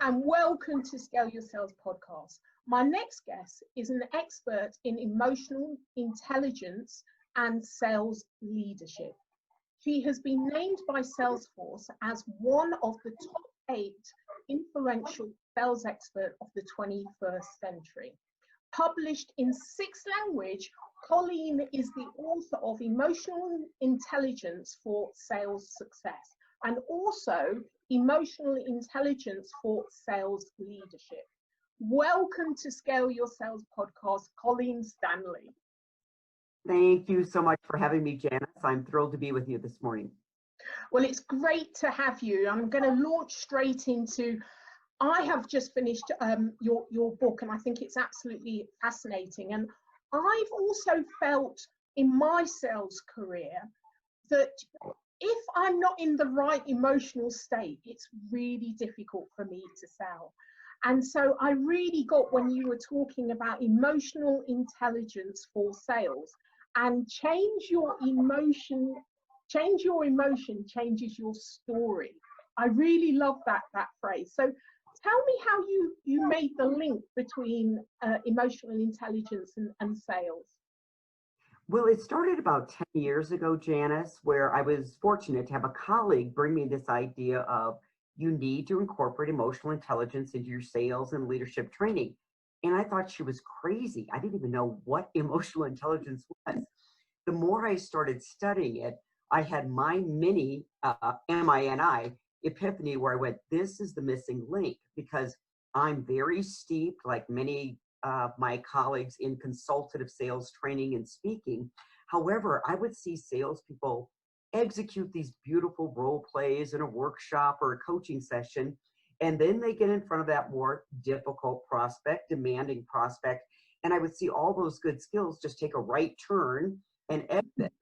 and welcome to Scale Your Sales podcast. My next guest is an expert in emotional intelligence and sales leadership. She has been named by Salesforce as one of the top 8 influential sales experts of the 21st century. Published in 6 languages, Colleen is the author of Emotional Intelligence for Sales Success and also Emotional Intelligence for Sales Leadership. Welcome to Scale Your Sales podcast, Colleen Stanley. Thank you so much for having me, Janice. I'm thrilled to be with you this morning. Well, it's great to have you. I'm going to launch straight into, I have just finished your book, and I think it's absolutely fascinating. And I've also felt in my sales career that if I'm not in the right emotional state, it's really difficult for me to sell. And so I really got when you were talking about emotional intelligence for sales, and change your emotion changes your story. I really love that phrase. So tell me how you made the link between emotional intelligence and sales. Well, it started about 10 years ago, Janice, where I was fortunate to have a colleague bring me this idea of you need to incorporate emotional intelligence into your sales and leadership training. And I thought she was crazy. I didn't even know what emotional intelligence was. The more I started studying it, I had my mini MINI epiphany where I went, this is the missing link, because I'm very steeped, like many of my colleagues, in consultative sales training and speaking. However, I would see salespeople execute these beautiful role plays in a workshop or a coaching session, and then they get in front of that more difficult prospect, demanding prospect, and I would see all those good skills just take a right turn and exit.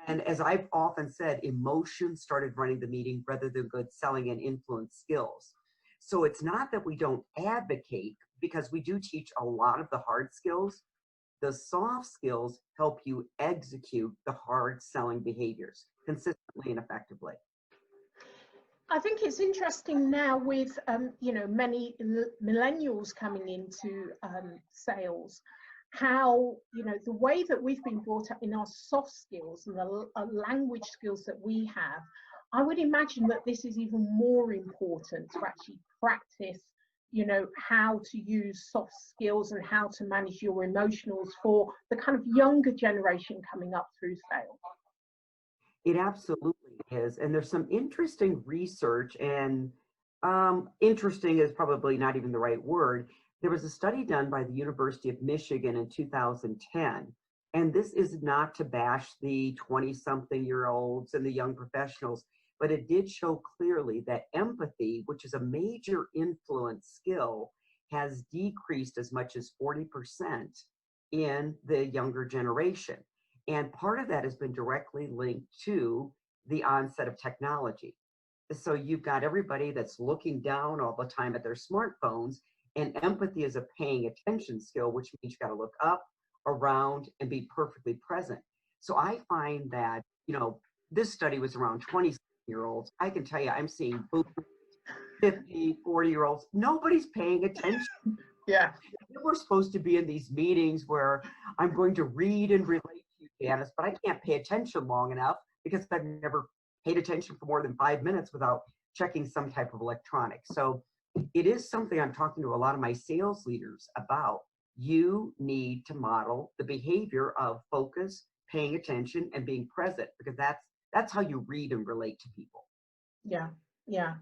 And as I've often said, emotion started running the meeting rather than good selling and influence skills. So it's not that we don't advocate, because we do teach a lot of the hard skills. The soft skills help you execute the hard selling behaviors consistently and effectively. I think it's interesting now with many millennials coming into sales, how the way that we've been brought up in our soft skills and the language skills that we have. I would imagine that this is even more important to actually practice how to use soft skills and how to manage your emotionals for the kind of younger generation coming up through sales. It absolutely is. And there's some interesting research, and interesting is probably not even the right word. There was a study done by the University of Michigan in 2010. And this is not to bash the 20-something-year-olds and the young professionals, but it did show clearly that empathy, which is a major influence skill, has decreased as much as 40% in the younger generation. And part of that has been directly linked to the onset of technology. So you've got everybody that's looking down all the time at their smartphones, and empathy is a paying attention skill, which means you got to look up, around, and be perfectly present. So I find that, this study was around 20-year-olds. I can tell you, I'm seeing 50, 40-year-olds. Nobody's paying attention. Yeah. We're supposed to be in these meetings where I'm going to read and relate to you, Janice, but I can't pay attention long enough because I've never paid attention for more than 5 minutes without checking some type of electronics. So it is something I'm talking to a lot of my sales leaders about. You need to model the behavior of focus, paying attention, and being present, because that's how you read and relate to people. Yeah, yeah.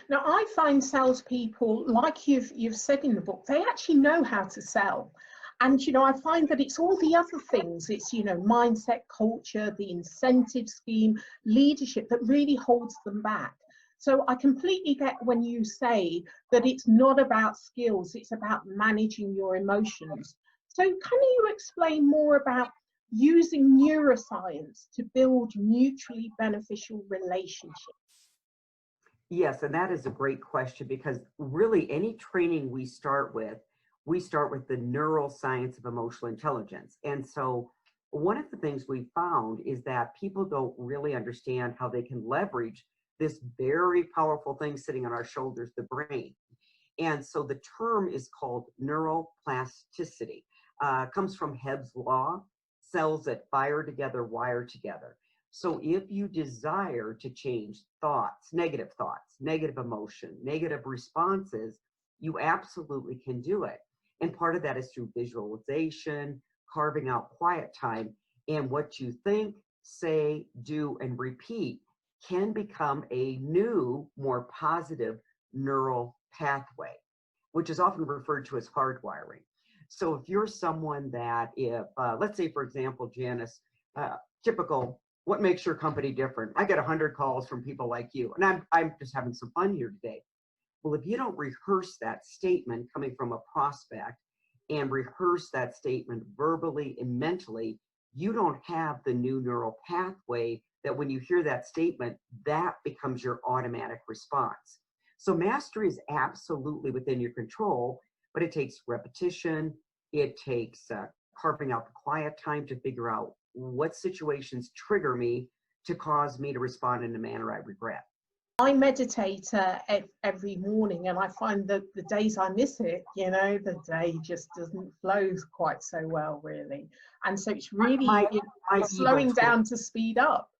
Now I find salespeople, like you've said in the book, they actually know how to sell. And I find that it's all the other things. It's mindset, culture, the incentive scheme, leadership that really holds them back. So I completely get when you say that it's not about skills, it's about managing your emotions. So can you explain more about using neuroscience to build mutually beneficial relationships? Yes, and that is a great question, because really any training we start with the neuroscience of emotional intelligence. And so one of the things we found is that people don't really understand how they can leverage this very powerful thing sitting on our shoulders, the brain. And so the term is called neuroplasticity. Comes from Hebb's law, cells that fire together, wire together. So if you desire to change thoughts, negative emotion, negative responses, you absolutely can do it. And part of that is through visualization, carving out quiet time, and what you think, say, do, and repeat can become a new, more positive neural pathway, which is often referred to as hardwiring. So if you're someone that let's say, for example, Janice, typical, what makes your company different? I get 100 calls from people like you, and I'm just having some fun here today. Well, if you don't rehearse that statement coming from a prospect and rehearse that statement verbally and mentally, you don't have the new neural pathway that when you hear that statement, that becomes your automatic response. So mastery is absolutely within your control, but it takes repetition. It takes carving out the quiet time to figure out what situations trigger me to cause me to respond in a manner I regret. I meditate every morning, and I find that the days I miss it, the day just doesn't flow quite so well, really. And so it's really slowing down to speed up.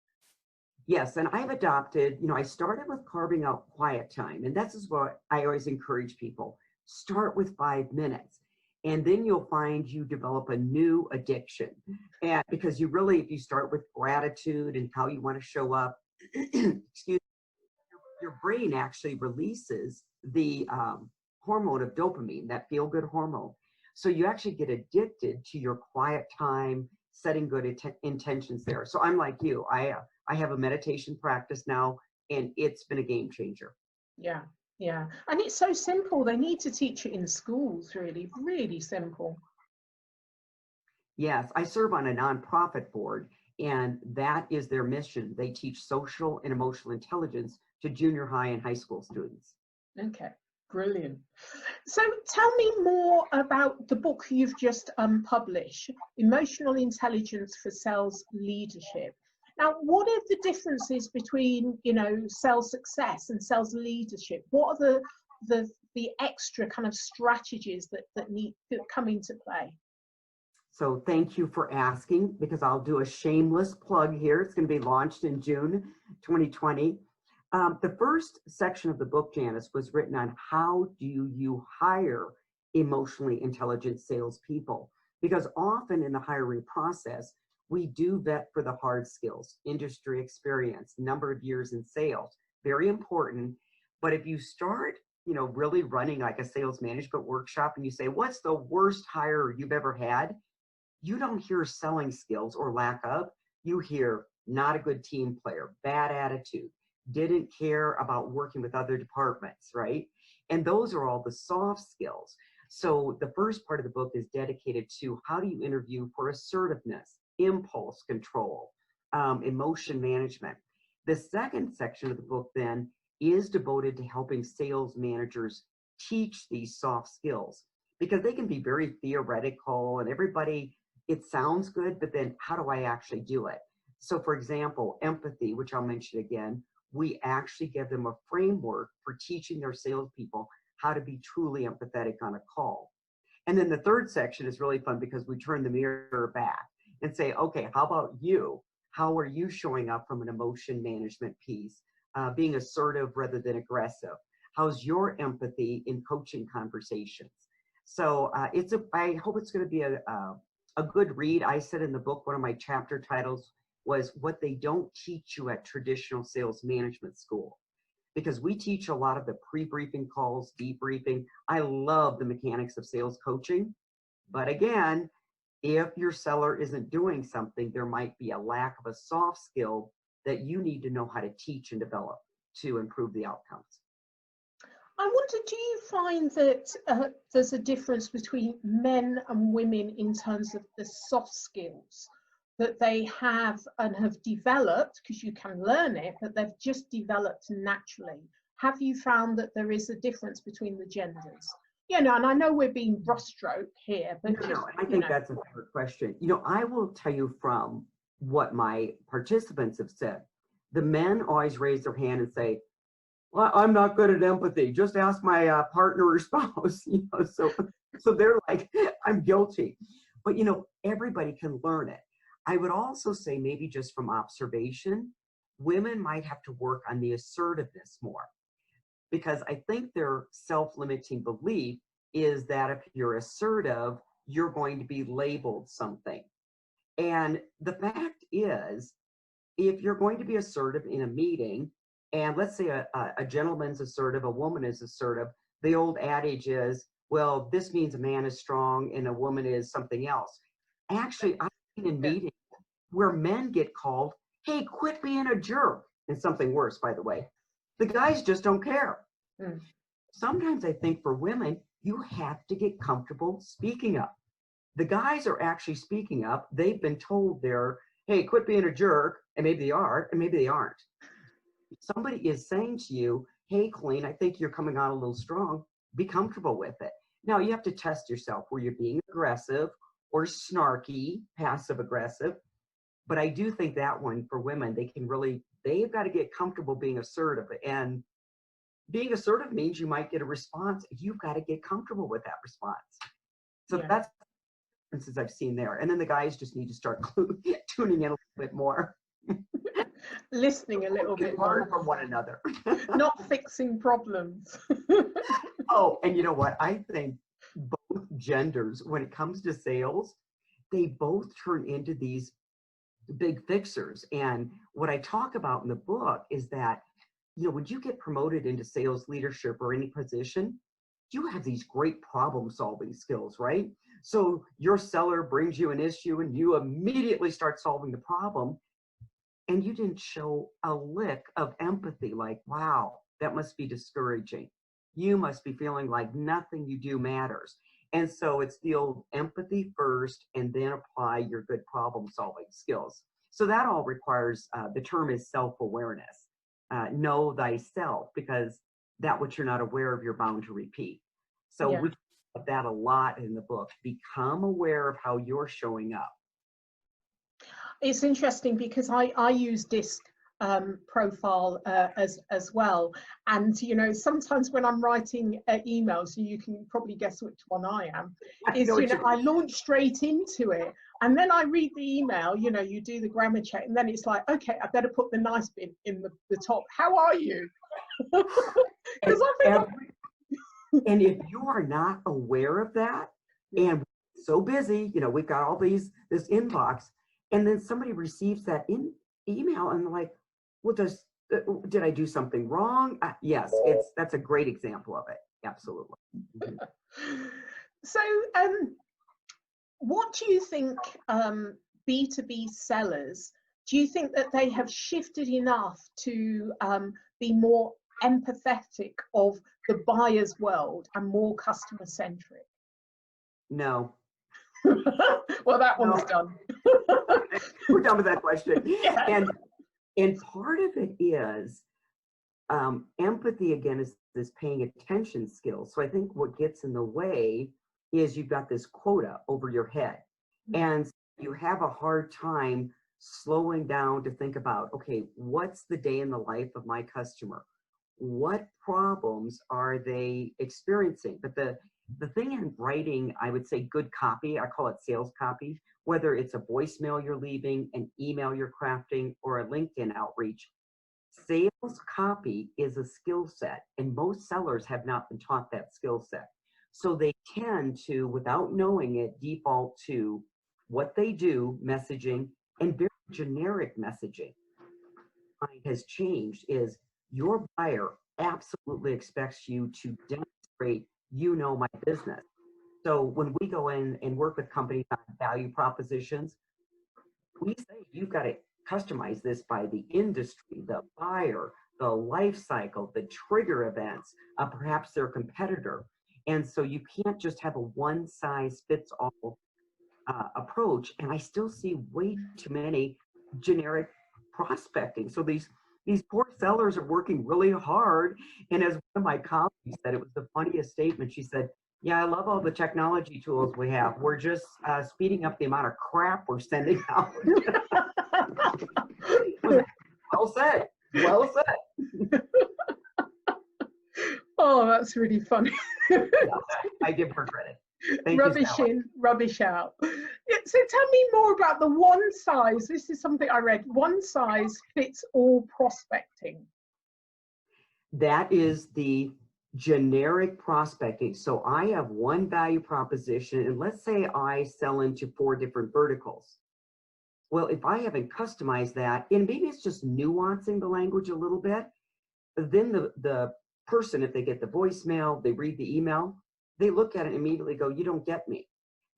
Yes, and I've adopted, I started with carving out quiet time, and that's what I always encourage people. Start with 5 minutes, and then you'll find you develop a new addiction. And because if you start with gratitude and how you want to show up, your brain actually releases the hormone of dopamine, that feel-good hormone. So you actually get addicted to your quiet time, setting good intentions there. So I'm like you. I have a meditation practice now, and it's been a game changer. Yeah, yeah. And it's so simple. They need to teach it in schools, really, really simple. Yes, I serve on a nonprofit board, and that is their mission. They teach social and emotional intelligence to junior high and high school students. Okay, brilliant. So tell me more about the book you've just published, Emotional Intelligence for Sales Leadership. Now, what are the differences between, sales success and sales leadership? What are the extra kind of strategies that come into play? So thank you for asking, because I'll do a shameless plug here. It's going to be launched in June 2020. The first section of the book, Janice, was written on how do you hire emotionally intelligent salespeople? Because often in the hiring process, we do vet for the hard skills, industry experience, number of years in sales, very important. But if you start, really running like a sales management workshop and you say, what's the worst hire you've ever had? You don't hear selling skills or lack of. You hear not a good team player, bad attitude, didn't care about working with other departments, right? And those are all the soft skills. So the first part of the book is dedicated to how do you interview for assertiveness, impulse control, emotion management. The second section of the book then is devoted to helping sales managers teach these soft skills, because they can be very theoretical and everybody, it sounds good, but then how do I actually do it? So for example, empathy, which I'll mention again, we actually give them a framework for teaching their salespeople how to be truly empathetic on a call. And then the third section is really fun because we turn the mirror back and say, okay, how about you? How are you showing up from an emotion management piece, being assertive rather than aggressive? How's your empathy in coaching conversations? So I hope it's going to be a good read. I said in the book, one of my chapter titles was what they don't teach you at traditional sales management school, because we teach a lot of the pre-briefing calls, debriefing. I love the mechanics of sales coaching, but again, if your seller isn't doing something, there might be a lack of a soft skill that you need to know how to teach and develop to improve the outcomes. I wonder, do you find that there's a difference between men and women in terms of the soft skills that they have and have developed, because you can learn it, but they've just developed naturally? Have you found that there is a difference between the genders? And I know we're being brushstroke here, but I think that's a fair question. I will tell you from what my participants have said. The men always raise their hand and say, well, I'm not good at empathy. Just ask my partner or spouse. So they're like, I'm guilty. But everybody can learn it. I would also say maybe just from observation, women might have to work on the assertiveness more, because I think their self-limiting belief is that if you're assertive, you're going to be labeled something. And the fact is, if you're going to be assertive in a meeting, and let's say a gentleman's assertive, a woman is assertive, the old adage is, well, this means a man is strong and a woman is something else. Actually, I've been in meetings where men get called, hey, quit being a jerk, and something worse, by the way. The guys just don't care. Sometimes I think for women, you have to get comfortable speaking up. The guys are actually speaking up. They've been told they're, hey, quit being a jerk, and maybe they are, and maybe they aren't. Somebody is saying to you, hey, Colleen, I think you're coming on a little strong. Be comfortable with it. Now, you have to test yourself where you're being aggressive or snarky, passive aggressive. But I do think that one for women, they've got to get comfortable being assertive. And being assertive means you might get a response. You've got to get comfortable with that response. So that's the differences I've seen there. And then the guys just need to start tuning in a little bit more. Listening a little bit more. Learn from one another. Not fixing problems. Oh, and you know what? I think both genders, when it comes to sales, they both turn into these big fixers. And what I talk about in the book is that, when you get promoted into sales leadership or any position, you have these great problem solving skills, right? So your seller brings you an issue and you immediately start solving the problem. And you didn't show a lick of empathy, like, wow, that must be discouraging. You must be feeling like nothing you do matters. And so it's the old empathy first, and then apply your good problem solving skills. So that all requires, the term is self-awareness. Know thyself, because that which you're not aware of, you're bound to repeat. So we talk about that a lot in the book. Become aware of how you're showing up. It's interesting because I use DISC profile as well, and sometimes when I'm writing emails, you can probably guess which one I am, is I launch straight into it, and then I read the email, you do the grammar check, and then it's like, okay, I better put the nice bit in the top. How are you? Because and if you are not aware of that, and we're so busy, we've got all this inbox, and then somebody receives that email and they're like, well, did I do something wrong? Yes, that's a great example of it. Absolutely. So what do you think B2B sellers, do you think that they have shifted enough to be more empathetic of the buyer's world and more customer centric? No. Well, that one's done. We're done with that question. Yeah. And part of it is empathy, again, is this paying attention skill. So I think what gets in the way is you've got this quota over your head, and you have a hard time slowing down to think about, okay, what's the day in the life of my customer? What problems are they experiencing? But the thing in writing, I would say good copy, I call it sales copy, whether it's a voicemail you're leaving, an email you're crafting, or a LinkedIn outreach, sales copy is a skill set, and most sellers have not been taught that skill set. So they tend to, without knowing it, default to what they do, messaging, and very generic messaging. What has changed is your buyer absolutely expects you to demonstrate my business. So when we go in and work with companies on value propositions, we say you've got to customize this by the industry, the buyer, the life cycle, the trigger events, perhaps their competitor. And so you can't just have a one-size-fits-all approach. And I still see way too many generic prospecting. So these poor sellers are working really hard. And as one of my colleagues said, it was the funniest statement. She said, yeah, I love all the technology tools we have. We're just speeding up the amount of crap we're sending out. Well said. Well said. Oh, that's really funny. Yeah, I give her credit. Thank you, Rubbish Sally. in, rubbish out. Yeah, so tell me more about the one size. This is something I read. One size fits all prospecting. That is the generic prospecting. So I have one value proposition, and let's say I sell into 4 different verticals. Well, if I haven't customized that, and maybe it's just nuancing the language a little bit, then the person, if they get the voicemail, they read the email, they look at it and immediately go, you don't get me.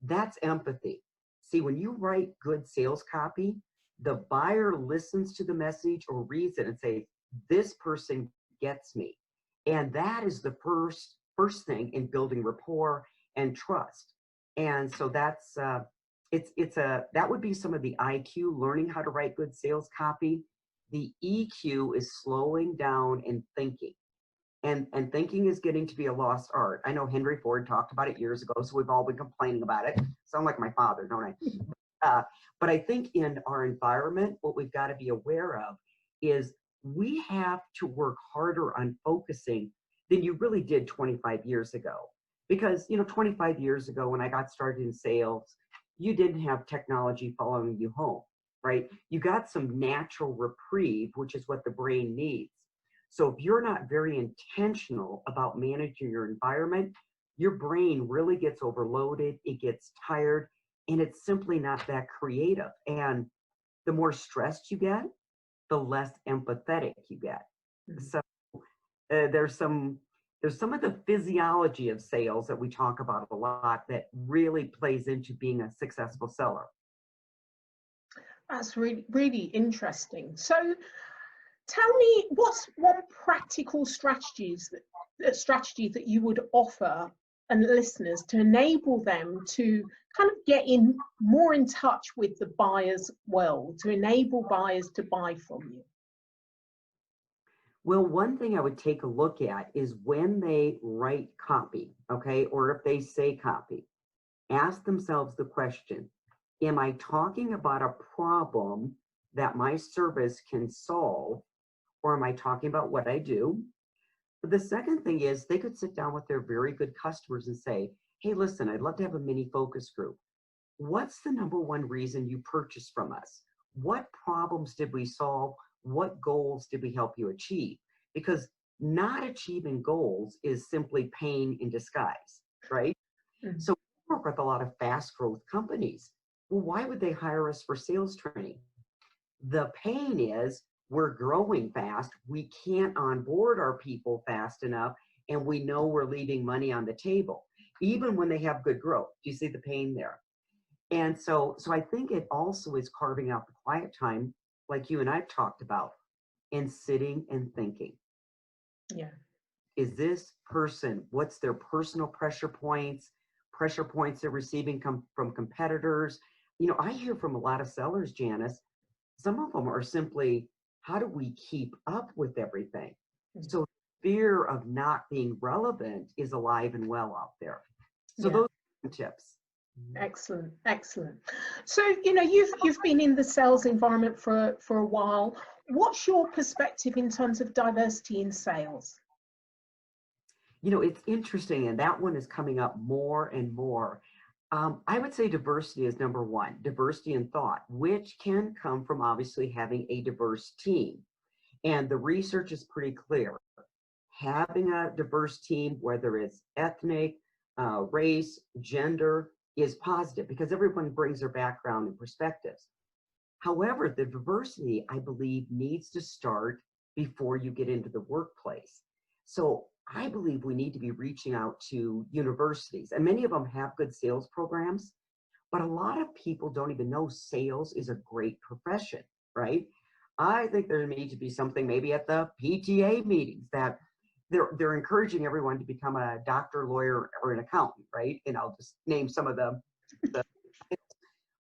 That's empathy. See, when you write good sales copy, the buyer listens to the message or reads it and say, this person gets me. And that is the first thing in building rapport and trust. And so that's that would be some of the IQ, learning how to write good sales copy. The EQ is slowing down and thinking. And thinking is getting to be a lost art. I know Henry Ford talked about it years ago, so we've all been complaining about it. Sound like my father, don't I? But I think in our environment, what we've got to be aware of is we have to work harder on focusing than you really did 25 years ago. Because, 25 years ago when I got started in sales, you didn't have technology following you home, right? You got some natural reprieve, which is what the brain needs. So if you're not very intentional about managing your environment, your brain really gets overloaded, it gets tired, and it's simply not that creative. And the more stressed you get, the less empathetic you get. So there's some of the physiology of sales that we talk about a lot that really plays into being a successful seller. That's really, really interesting. So tell me, what's one practical strategy that you would offer and listeners to enable them to kind of get more in touch with the buyer's world, to enable buyers to buy from you? Well, one thing I would take a look at is when they write copy, okay, or if they say copy, ask themselves the question, am I talking about a problem that my service can solve, or am I talking about what I do? But the second thing is they could sit down with their very good customers and say, hey, listen, I'd love to have a mini focus group. What's the number one reason you purchased from us? What problems did we solve? What goals did we help you achieve? Because not achieving goals is simply pain in disguise, right? Mm-hmm. So we work with a lot of fast growth companies. Well, why would they hire us for sales training? The pain is we're growing fast. We can't onboard our people fast enough, and we know we're leaving money on the table, even when they have good growth. Do you see the pain there? And so I think it also is carving out the quiet time, like you and I've talked about, and sitting and thinking. Yeah. Is this person, what's their personal pressure points they're receiving from competitors? I hear from a lot of sellers, Janice, some of them are simply, how do we keep up with everything? Mm-hmm. So fear of not being relevant is alive and well out there. So those are tips. Excellent, excellent. So, you've been in the sales environment for a while. What's your perspective in terms of diversity in sales? It's interesting, and that one is coming up more and more. I would say diversity is number one, diversity in thought, which can come from obviously having a diverse team. And the research is pretty clear. Having a diverse team, whether it's ethnic, race, gender, is positive because everyone brings their background and perspectives. However, the diversity, I believe, needs to start before you get into the workplace. So I believe we need to be reaching out to universities, and many of them have good sales programs, but a lot of people don't even know sales is a great profession, right? I think there needs to be something maybe at the PTA meetings that they're encouraging everyone to become a doctor, lawyer, or an accountant, right? And I'll just name some of the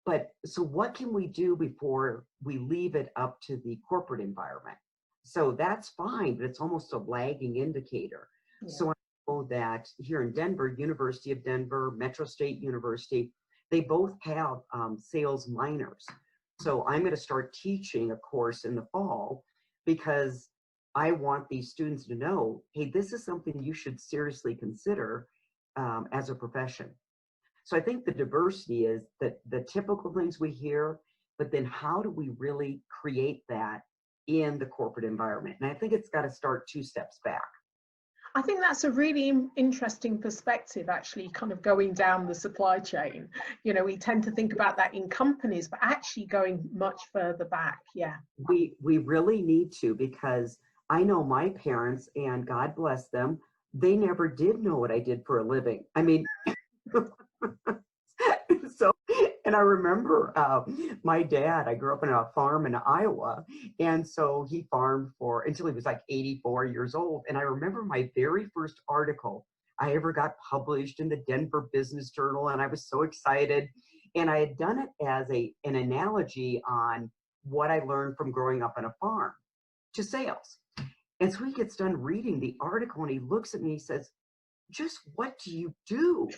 but so what can we do before we leave it up to the corporate environment? So that's fine, but it's almost a lagging indicator. Yeah. So I know that here in Denver, University of Denver, Metro State University, they both have sales minors. So I'm going to start teaching a course in the fall because I want these students to know, hey, this is something you should seriously consider as a profession. So I think the diversity is that the typical things we hear, but then how do we really create that in the corporate environment? And I think it's got to start 2 steps back. I think that's a really interesting perspective, actually, kind of going down the supply chain. You know, we tend to think about that in companies, but actually going much further back. Yeah. We really need to, because I know my parents, and God bless them, they never did know what I did for a living. I mean, so, and I remember my dad, I grew up in a farm in Iowa, and so he farmed for until he was like 84 years old. And I remember my very first article I ever got published in the Denver Business Journal, and I was so excited. And I had done it as an analogy on what I learned from growing up on a farm to sales. And so he gets done reading the article and he looks at me and he says, "Just what do you do?"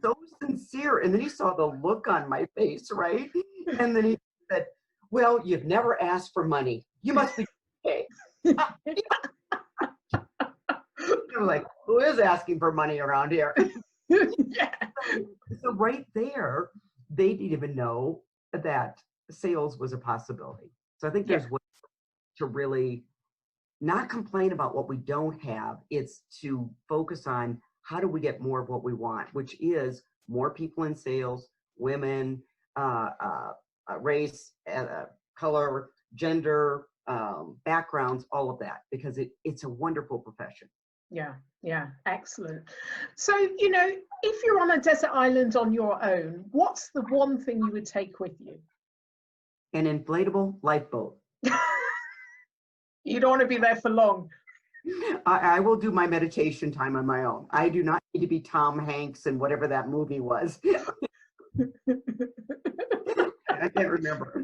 So sincere. And then he saw the look on my face, right? And then he said, "Well, you've never asked for money. You must be okay." I was like, who is asking for money around here? Yeah. So right there, they didn't even know that sales was a possibility. So I think there's ways to really not complain about what we don't have. It's to focus on how do we get more of what we want, which is more people in sales, women, race, color, gender, backgrounds, all of that, because it's a wonderful profession. Yeah, excellent. So, you know, if you're on a desert island on your own, what's the one thing you would take with you? An inflatable lifeboat. You don't want to be there for long. I will do my meditation time on my own. I do not need to be Tom Hanks in whatever that movie was. I can't remember.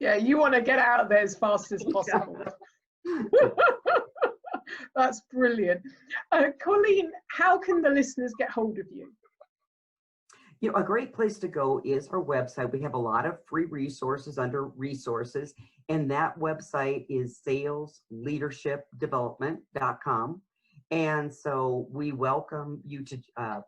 Yeah, you want to get out of there as fast as possible. That's brilliant. Colleen, how can the listeners get hold of you? You know, a great place to go is our website. We have a lot of free resources under resources, and that website is salesleadershipdevelopment.com. And so we welcome you to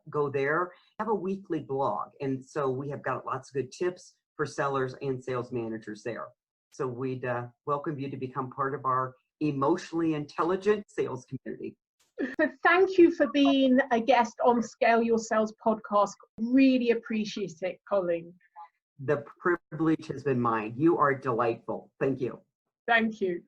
go there. We have a weekly blog, and so we have got lots of good tips for sellers and sales managers there. So we'd welcome you to become part of our emotionally intelligent sales community. So thank you for being a guest on Scale Your Sales podcast. Really appreciate it, Colleen. The privilege has been mine. You are delightful. Thank you. Thank you.